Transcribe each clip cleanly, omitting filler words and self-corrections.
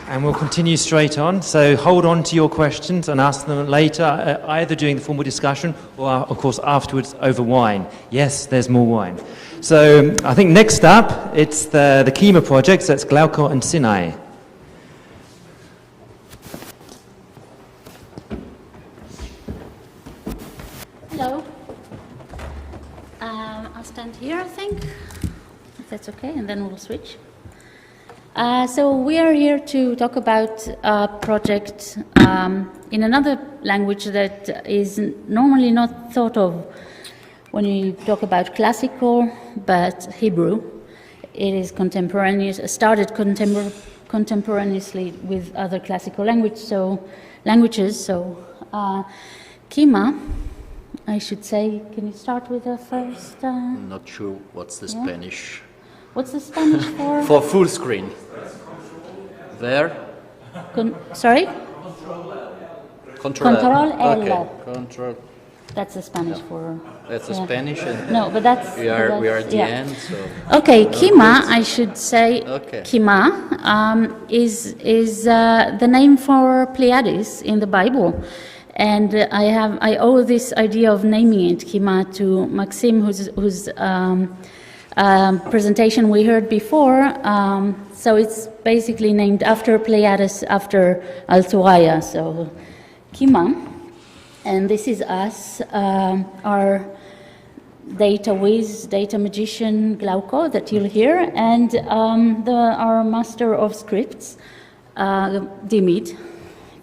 And we'll continue straight on. So hold on to your questions and ask them later, either during the formal discussion or, of course, afterwards over wine. Yes, there's more wine. So I think next up, it's the Kima project. So it's Glauco and Sinai. Hello. I'll stand here, I think, if that's okay, and then we'll switch. So we are here to talk about a project in another language that is normally not thought of when you talk about classical, but Hebrew. It is contemporaneous, started contemporaneously with other classical languages. So Kima, I should say, can you start with the first? I'm not sure what's the Spanish. What's the Spanish for? For full screen. There? Sorry? Control Control L. Okay. Control. That's the Spanish for. That's the Spanish. And no, but that's. we are at the end. So. Okay, Kima, I should say. Okay. Kima is the name for Pleiades in the Bible. And I owe this idea of naming it, Kima, to Maxim, whose presentation we heard before. So it's basically named after Pleiades, after Altuaya. So Kima, and this is us, our data whiz, data magician Glauco that you'll hear, and our master of scripts, Dimit,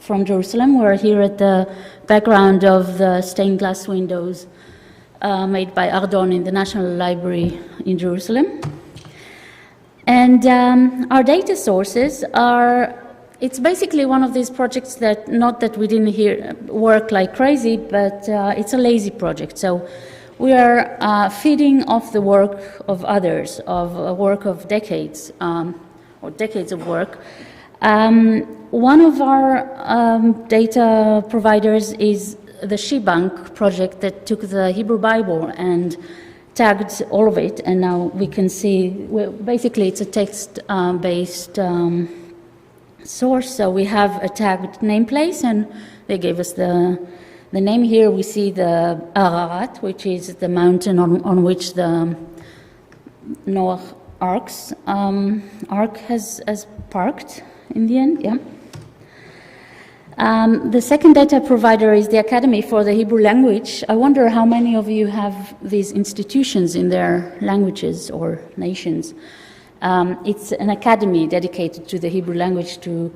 from Jerusalem. We're here at the background of the stained glass windows made by Ardon in the National Library in Jerusalem. And our data sources are, it's basically one of these projects that, not that we didn't work like crazy, but it's a lazy project. So we are feeding off the work of others, of a work of decades, or decades of work. One of our data providers is the Shibank project that took the Hebrew Bible and tagged all of it, and now we can see, well, basically it's a text-based source, so we have a tagged nameplace, and they gave us the name. Here we see the Ararat, which is the mountain on which the Noah ark has parked in the end, yeah. The second data provider is the Academy for the Hebrew Language. I wonder how many of you have these institutions in their languages or nations. It's an academy dedicated to the Hebrew language, to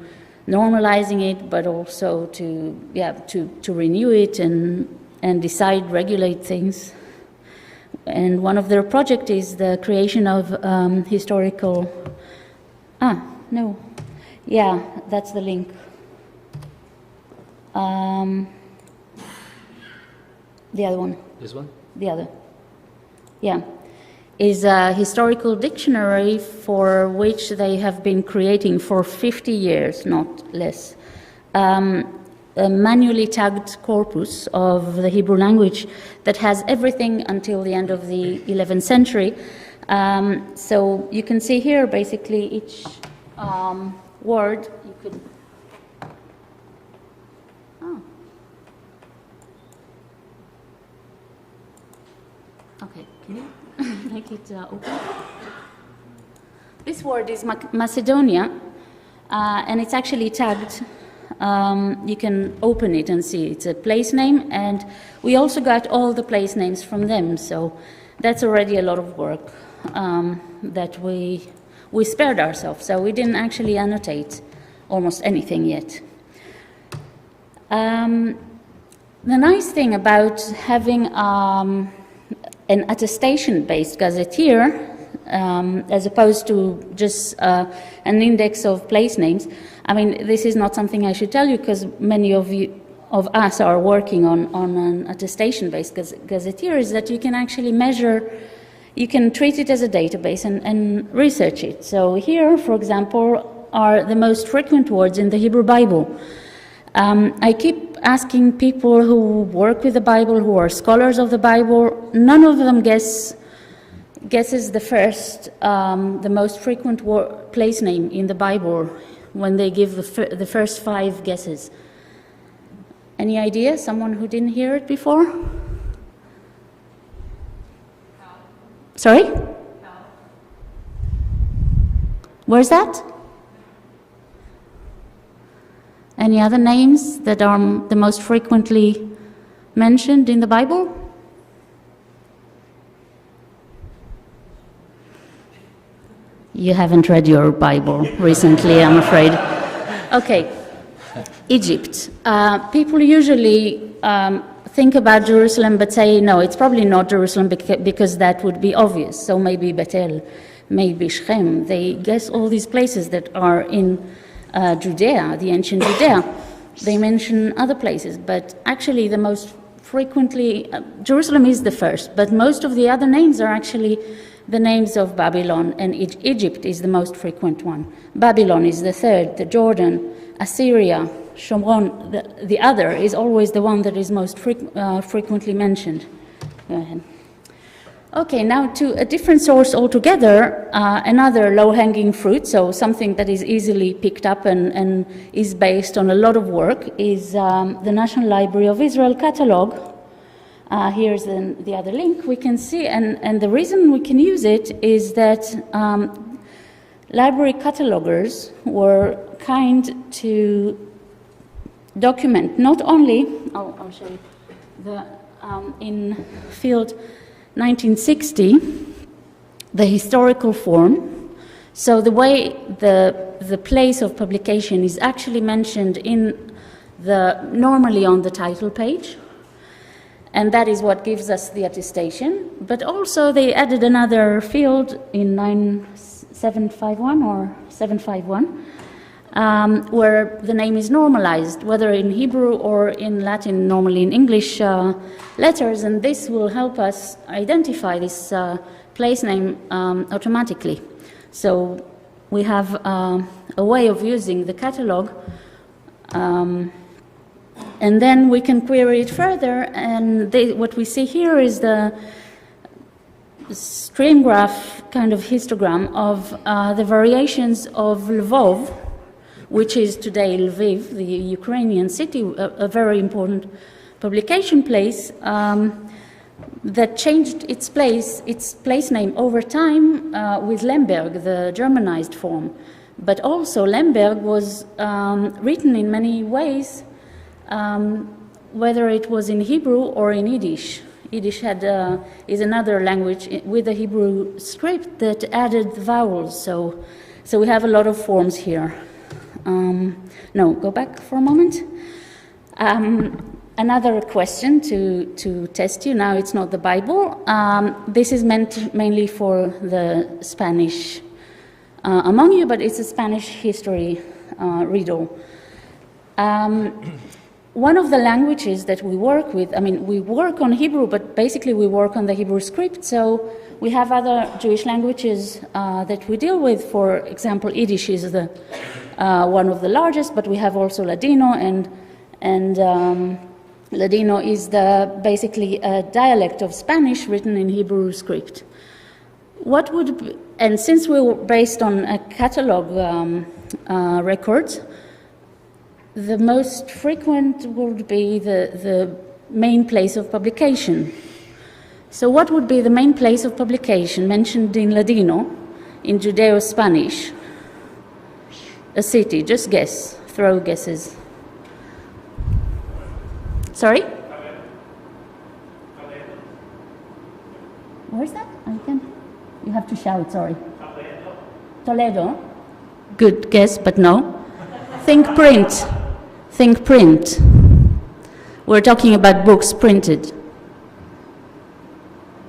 normalizing it, but also to renew it and decide, regulate things. And one of their projects is the creation of historical. Yeah, that's the link. The other one. This one? The other. Yeah. Is a historical dictionary for which they have been creating for 50 years, not less. A manually tagged corpus of the Hebrew language that has everything until the end of the 11th century. So you can see here basically each word you could. Okay, can you make it open? This word is Macedonia, and it's actually tagged. You can open it and see it's a place name, and we also got all the place names from them, so that's already a lot of work that we spared ourselves, so we didn't actually annotate almost anything yet. The nice thing about having an attestation-based gazetteer, as opposed to just an index of place names. I mean, this is not something I should tell you because many of us are working on an attestation-based gazetteer, is that you can actually measure, you can treat it as a database and research it. So here, for example, are the most frequent words in the Hebrew Bible. I keep asking people who work with the Bible, who are scholars of the Bible, none of them guesses the first, the most frequent place name in the Bible when they give the first 5 guesses. Any idea? Someone who didn't hear it before? Sorry? Where's that? Any other names that are the most frequently mentioned in the Bible? You haven't read your Bible recently, I'm afraid. Okay, Egypt. People usually think about Jerusalem but say, no, it's probably not Jerusalem because that would be obvious. So maybe Bethel, maybe Shechem. They guess all these places that are in Judea, the ancient Judea. They mention other places, but actually the most frequently, Jerusalem is the first, but most of the other names are actually the names of Babylon, and Egypt is the most frequent one. Babylon is the third, the Jordan, Assyria, Shomron, the other is always the one that is most frequently mentioned. Go ahead. Okay, now to a different source altogether, another low-hanging fruit, so something that is easily picked up and is based on a lot of work, is the National Library of Israel catalog. Here's the other link we can see, and the reason we can use it is that library catalogers were kind to document not only, I'll show you, in field 1960, the historical form. So the way the place of publication is actually mentioned normally on the title page, and that is what gives us the attestation. But also they added another field in 9751 or 751, where the name is normalized, whether in Hebrew or in Latin, normally in English letters, and this will help us identify this place name automatically. So we have a way of using the catalog, and then we can query it further, and what we see here is the stream graph kind of histogram of the variations of Lvov, which is today Lviv, the Ukrainian city, a very important publication place, that changed its place name over time with Lemberg, the Germanized form. But also Lemberg was written in many ways, whether it was in Hebrew or in Yiddish. Yiddish is another language with a Hebrew script that added vowels, so we have a lot of forms here. No, go back for a moment. Another question to test you. Now it's not the Bible. This is meant mainly for the Spanish among you, but it's a Spanish history riddle. One of the languages that we work with, we work on Hebrew, but basically we work on the Hebrew script, so we have other Jewish languages that we deal with. For example, Yiddish is one of the largest, but we have also Ladino, and Ladino is basically a dialect of Spanish written in Hebrew script. And since we were based on a catalog records, the most frequent would be the main place of publication. So what would be the main place of publication mentioned in Ladino, in Judeo-Spanish? A city, just guess, throw guesses. Sorry? Where's that? You have to shout, sorry. Toledo. Good guess, but no. Think print. Think print. We're talking about books printed.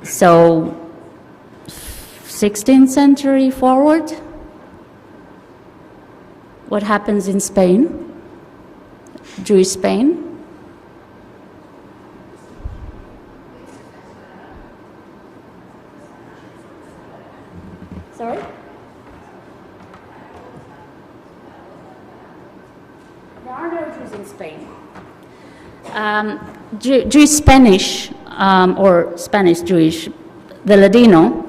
So, 16th century forward. What happens in Spain? Jewish Spain. Sorry? There are no Jews in Spain. Jewish Spanish, or Spanish Jewish, the Ladino,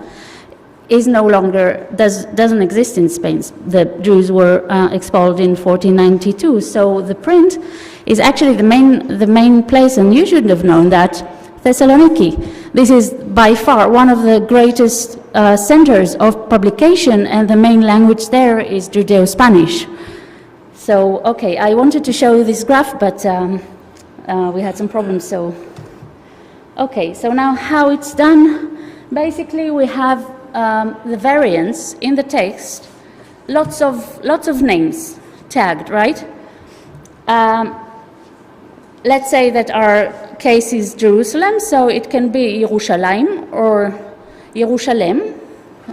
is no longer, doesn't exist in Spain. The Jews were expelled in 1492, so the print is actually the main place, and you should have known that, Thessaloniki. This is by far one of the greatest centers of publication, and the main language there is Judeo-Spanish. So, okay, I wanted to show this graph, but we had some problems, so. Okay, so now how it's done. Basically, we have the variants in the text, lots of names tagged, right? Let's say that our case is Jerusalem, so it can be Yerushalayim or Yerushalem.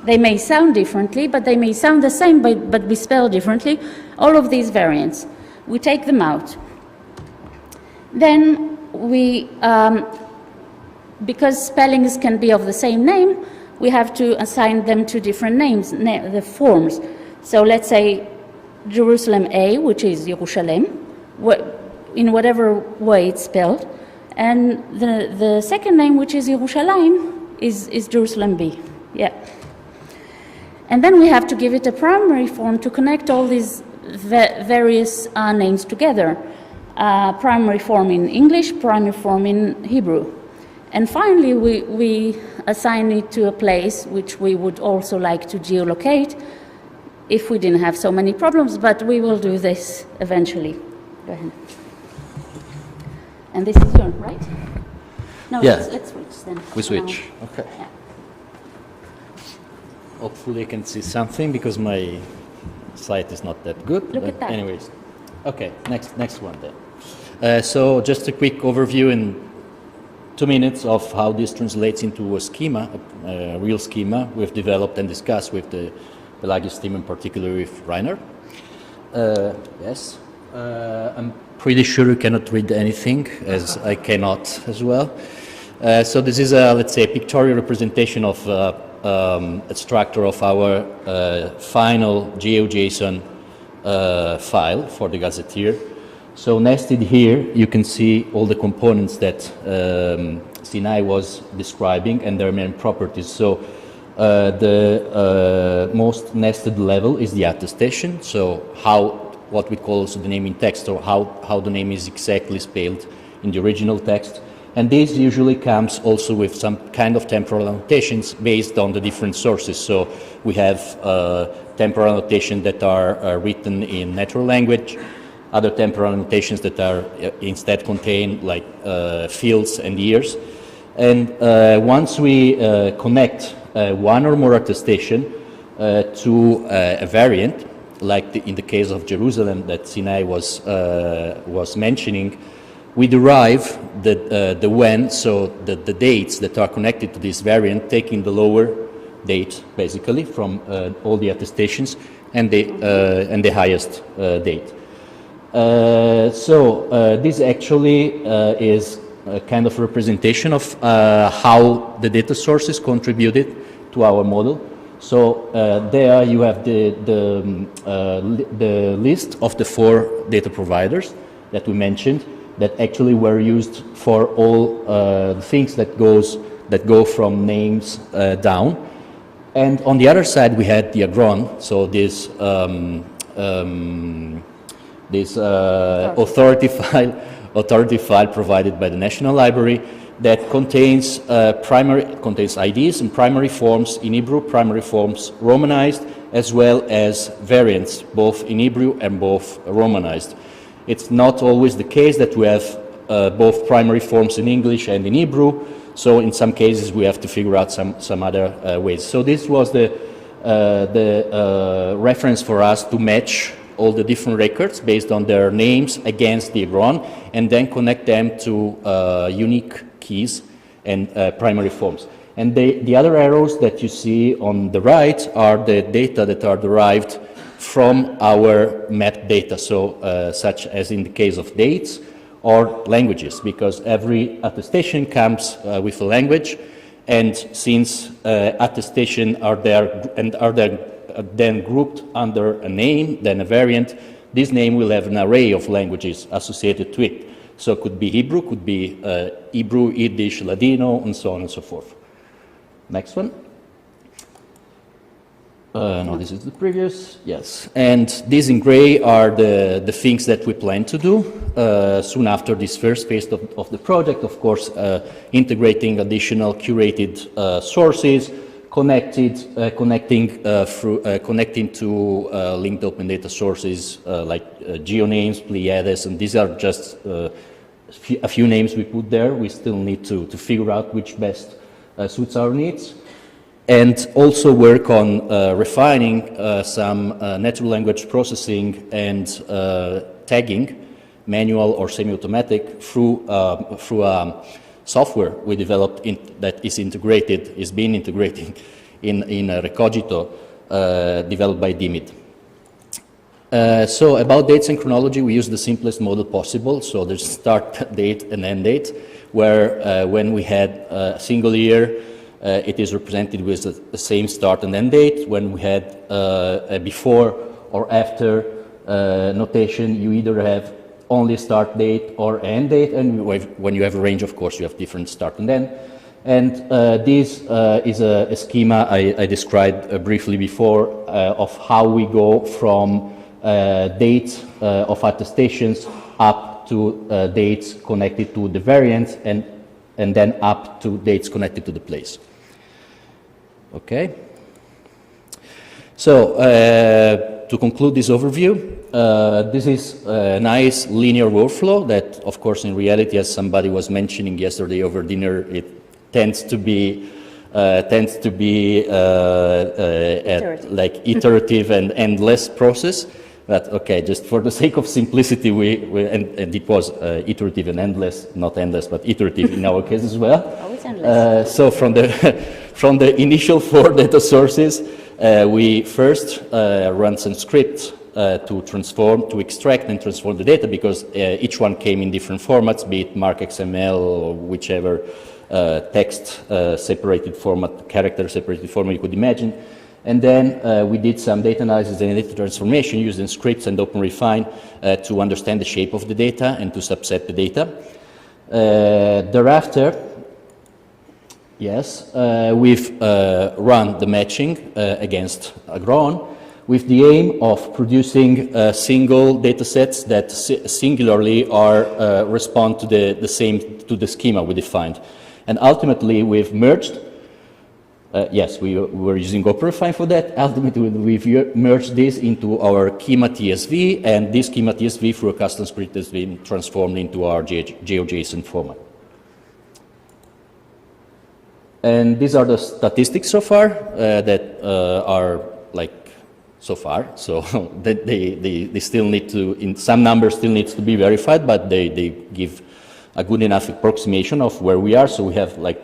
They may sound differently, but they may sound the same, but be spelled differently. All of these variants, we take them out. Then we, because spellings can be of the same name, we have to assign them to different names, the forms. So let's say Jerusalem A, which is Yerushalem, in whatever way it's spelled, and the second name, which is Yerushalayim, is Jerusalem B. Yeah. And then we have to give it a primary form to connect all these various names together. Primary form in English, primary form in Hebrew. And finally, we assign it to a place which we would also like to geolocate if we didn't have so many problems, but we will do this eventually. Go ahead. And this is your, right? No, Yeah. let's switch then. We switch. Okay. Yeah. Hopefully I can see something because my sight is not that good. Look but at that. Anyways, okay, next one then. So just a quick overview in 2 minutes of how this translates into a schema, a real schema we've developed and discussed with the Pelagius team, in particular with Rainer. Yes, I'm pretty sure you cannot read anything, as I cannot as well. So this is a, let's say, a pictorial representation of a structure of our final GeoJSON file for the Gazetteer. So nested here, you can see all the components that Sinai was describing and their main properties. So the most nested level is the attestation. So what we call also the name in text, or how the name is exactly spelled in the original text. And this usually comes also with some kind of temporal annotations based on the different sources. So we have temporal annotations that are written in natural language, other temporal annotations that are instead contain like fields and years. And once we connect one or more attestation to a variant, like in the case of Jerusalem that Sinai was mentioning, we derive the when, so the dates that are connected to this variant, taking the lower date basically from all the attestations and the highest date. So this actually is a kind of representation of how the data sources contributed to our model. So there you have the list of the 4 data providers that we mentioned that actually were used for all the things that go from names down. And on the other side we had the agron, so this authority file provided by the National Library that contains contains IDs and primary forms in Hebrew, primary forms Romanized, as well as variants, both in Hebrew and both Romanized. It's not always the case that we have both primary forms in English and in Hebrew, so in some cases we have to figure out some other ways. So this was the reference for us to match all the different records based on their names against the agron, and then connect them to unique keys and primary forms. And the other arrows that you see on the right are the data that are derived from our mapped data, so such as in the case of dates or languages, because every attestation comes with a language, and since attestation are there and are then grouped under a name, then a variant, this name will have an array of languages associated to it. So it could be Hebrew, could be Hebrew, Yiddish, Ladino, and so on and so forth. Next one. No, this is the previous, yes. And these in gray are the things that we plan to do soon after this first phase of the project. Of course, integrating additional curated sources, connecting to linked open data sources like GeoNames, Pleiades, and these are just a few names we put there. We still need to figure out which best suits our needs. And also work on refining some natural language processing and tagging, manual or semi-automatic, through software we developed that is being integrated in Recogito, developed by DIMID. So about dates and chronology, we use the simplest model possible. So there's start date and end date, where when we had a single year, it is represented with the same start and end date. When we had a before or after notation, you either have only start date or end date, and when you have a range, of course, you have different start and end. And this is a schema I described briefly before of how we go from dates of attestations up to dates connected to the variants, and then up to dates connected to the place. Okay. So to conclude this overview, this is a nice linear workflow that, of course, in reality, as somebody was mentioning yesterday over dinner, it tends to be like iterative and endless process. But okay, just for the sake of simplicity, and it was iterative and endless, not endless, but iterative in our case as well. Always endless. So from the initial 4 data sources, we first run some scripts to extract and transform the data, because each one came in different formats, be it mark XML or whichever text separated format, character separated format you could imagine. And then we did some data analysis and data transformation using scripts and OpenRefine to understand the shape of the data and to subset the data. Thereafter, yes, we've run the matching against Agron with the aim of producing single data sets that singularly respond to the schema we defined. And ultimately, we've merged. Yes, we were using OpenRefine for that. Ultimately, we've merged this into our Kima TSV, and this Kima TSV through a custom script has been transformed into our GeoJSON format. And these are the statistics so far that are like so far. So they still need to, in some numbers still needs to be verified, but they give a good enough approximation of where we are. So we have like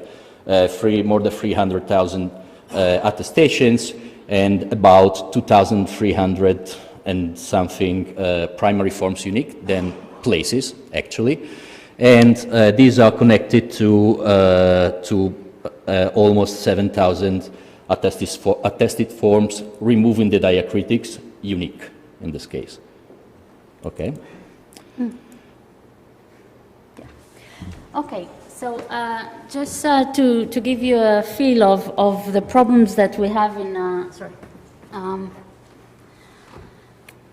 more than 300,000 attestations and about 2,300 and something primary forms unique, then places actually. And these are connected to almost 7,000 attested forms, removing the diacritics, unique in this case. Okay. Yeah. Okay. So just to give you a feel of the problems that we have in,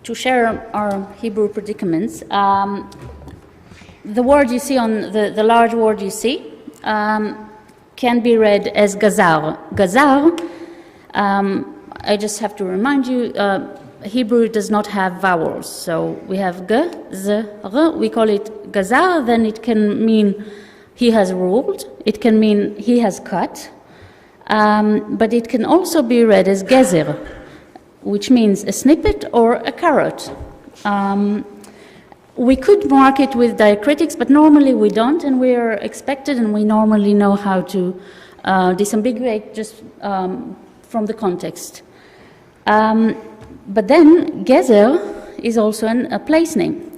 to share our Hebrew predicaments, the word you see on the large word you see can be read as gazar. Gazar, I just have to remind you, Hebrew does not have vowels. So we have g, z, r, we call it gazar, then it can mean he has ruled, it can mean he has cut, but it can also be read as gezer, which means a snippet or a carrot. We could mark it with diacritics, but normally we don't, and we are expected, and we normally know how to disambiguate just from the context. But then gezer is also a place name.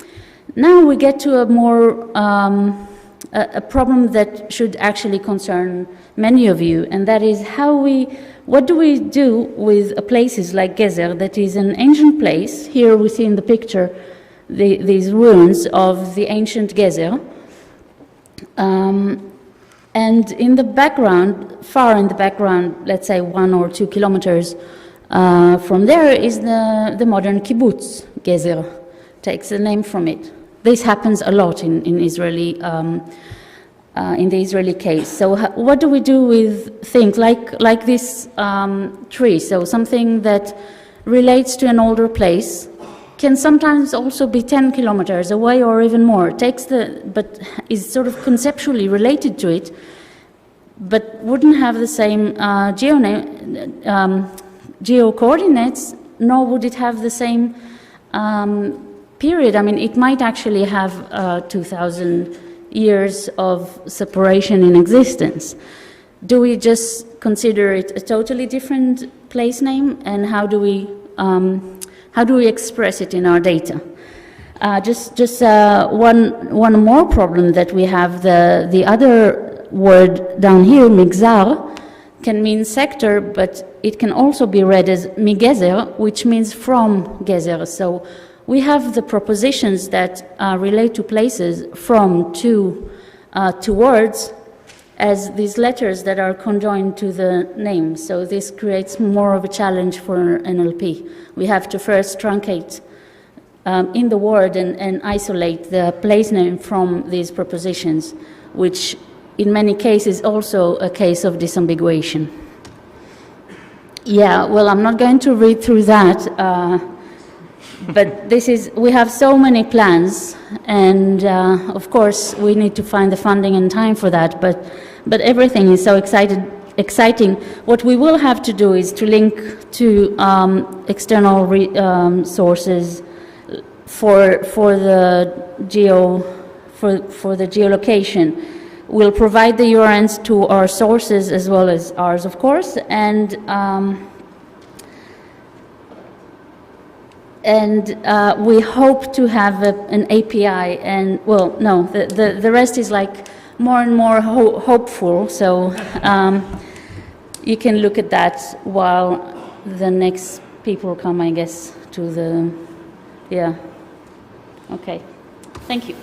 Now we get to a more a problem that should actually concern many of you, and that is what do we do with places like Gezer, that is an ancient place? Here we see in the picture these ruins of the ancient Gezer. And in the background, far in the background, let's say 1 or 2 kilometers, From there is the modern kibbutz, gezer, takes the name from it. This happens a lot in Israeli, in the Israeli case. So what do we do with things like this tree? So something that relates to an older place can sometimes also be 10 kilometers away or even more. But is sort of conceptually related to it, but wouldn't have the same geo-coordinates, nor would it have the same period. I mean, it might actually have 2,000 years of separation in existence. Do we just consider it a totally different place name, and how do we express it in our data? Just one more problem that we have. The other word down here, migzar, can mean sector, but it can also be read as migezer, which means from gezer. So we have the propositions that relate to places from to words as these letters that are conjoined to the name. So this creates more of a challenge for NLP. We have to first truncate in the word and isolate the place name from these propositions, which in many cases also a case of disambiguation. Yeah, well, I'm not going to read through that, but we have so many plans, and of course we need to find the funding and time for that, but everything is so exciting. What we will have to do is to link to external sources for the geolocation. We'll provide the URLs to our sources as well as ours, of course, and we hope to have an API. And well, no, the rest is like more and more hopeful. So you can look at that while the next people come, I guess, to the, yeah. Okay, thank you.